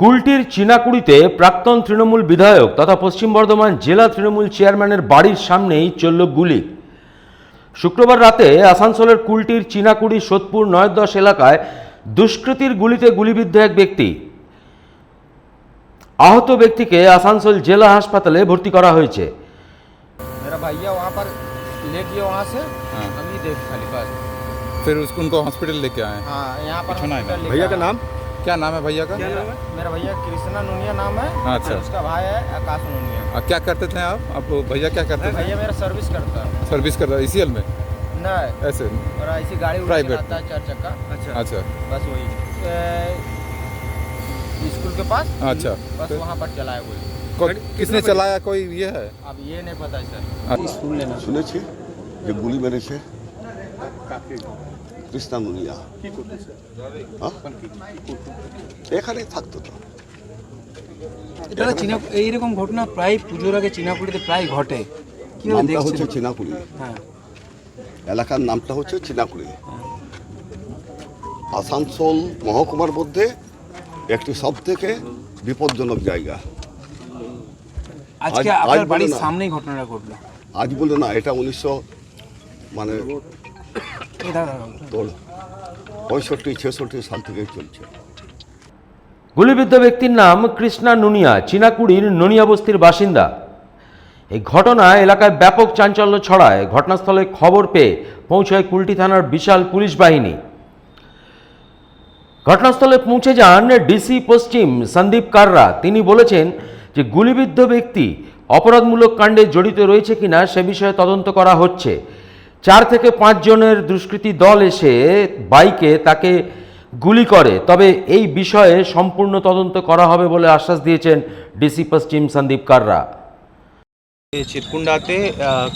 কুলটির চিনাকুড়িতে প্রাক্তন তৃণমূল বিধায়ক তথা পশ্চিম বর্ধমান জেলা তৃণমূল চেয়ারম্যানের বাড়ির সামনেই চলল গুলি। শুক্রবার রাতে আসানসোলের কুলটির চিনাকুড়ি সোদপুর ৯-১০ এলাকায় দুষ্কৃতীর গুলিতে গুলিবিদ্ধ এক ব্যক্তি। আহত ব্যক্তিকে আসানসোল জেলা হাসপাতালে ভর্তি করা হয়েছে। मेरा भैया वहाँ पर ले गया वहाँ से। हाँ। अभी देख खाली बस। फिर उनको हॉस्पिटल लेके आए। हाँ यहाँ पर अच्छा, हॉस्पिटल लेके भैया का आए। नाम क्या नाम है भैया का? मेरा भैया कृष्णा नूनिया नाम है। अच्छा। और उसका भाई है आकाश नूनिया। क्या करते थे आप भैया क्या करते थे? भैया मेरा सर्विस करता है। सर्विस कर रहा है ICL में नहीं ऐसे? और ऐसी गाड़ी Private। आता है 4 चक्का। अच्छा बस वही स्कूल के पास। अच्छा। बस वहाँ पर चलाया गोली। किसने चलाया, कोई ये है? अब ये नहीं पता है सर। स्कूल लेना শুনেছি যে গুলি মেরেছে কৃষ্ণা নুনিয়া। এখানে থাকতো তো। এটা চীনা এইরকম ঘটনা প্রায় পুজোর আগে চিনাকুড়িতে প্রায় ঘটে। কিভাবে নামটা দেখছেন? হচ্ছে চিনাকুড়ি, হ্যাঁ এলাকার নামটা হচ্ছে চিনাকুড়ি। আসানসোল মহকুমার মধ্যে একটি সব থেকে বিপজ্জনক জায়গা। আজকে আজ আপনার বলে বাড়ির না। সামনেই ঘটনাটা ঘটলো। আজ বলে না, এটা 65-66 সাল থেকে চলছে। গুলিবিদ্ধ ব্যক্তির নাম কৃষ্ণা নুনিয়া, চিনাকুড়ির ননিয়া বস্তির বাসিন্দা। এই ঘটনায় এলাকায় ব্যাপক চাঞ্চল্য ছড়ায়। ঘটনাস্থলে খবর পেয়ে পৌঁছায় কুলটি থানার বিশাল পুলিশ বাহিনী। ঘটনাস্থলে পৌঁছে যান ডিসি পশ্চিম সন্দীপ কাররা। তিনি বলেছেন যে গুলিবিদ্ধ ব্যক্তি অপরাধমূলক কাণ্ডে জড়িত রয়েছে কিনা সে বিষয়ে তদন্ত করা হচ্ছে। 4 থেকে 5 জনের দুষ্কৃতী দল এসে বাইকে তাকে গুলি করে, তবে এই বিষয়ে সম্পূর্ণ তদন্ত করা হবে বলে আশ্বাস দিয়েছেন ডিসি পশ্চিম সন্দীপ কাররা। চিরকুন্ডাতে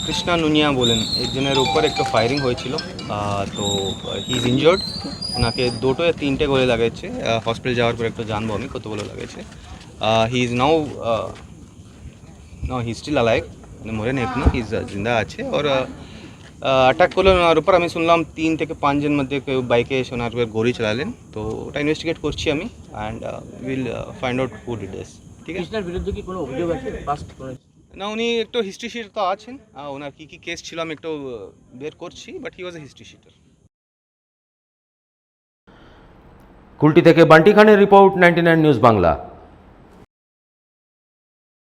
কৃষ্ণা নুনিয়া বলেন একজনের উপর একটা ফায়ারিং হয়েছিল, তো হি ইজ ইনজোর্ড। ওনাকে 2টো या 3টে গোলে লাগেছে। হসপিটাল যাওয়ার পর একটু জানবো আমি কতগুলো লাগেছে। He is now he still alive, মানে মরে নেই এখনো, হি ইজ জিন্দা আছে। আর অ্যাটাক করলেন ওনার উপর। আমি শুনলাম 3 থেকে 5 জন মধ্যে কেউ বাইকে এসে ওনার উপর গুলি চালালেন। তো ওটা ইনভেস্টিগেট করছি আমি, and will find out who did this. ঠিক আছে, কৃষ্ণার বিরুদ্ধে কি কোনো অভিযোগ আছে পাস্ট করে? না উনি একটু হিস্ট্রি শিট তো আছেন, ওনার কী কী কেস ছিল আমি একটু বের করছি, but he was a history sheeter. Kulti থেকে বান্টি খানের রিপোর্ট, 99 নিউজ বাংলা।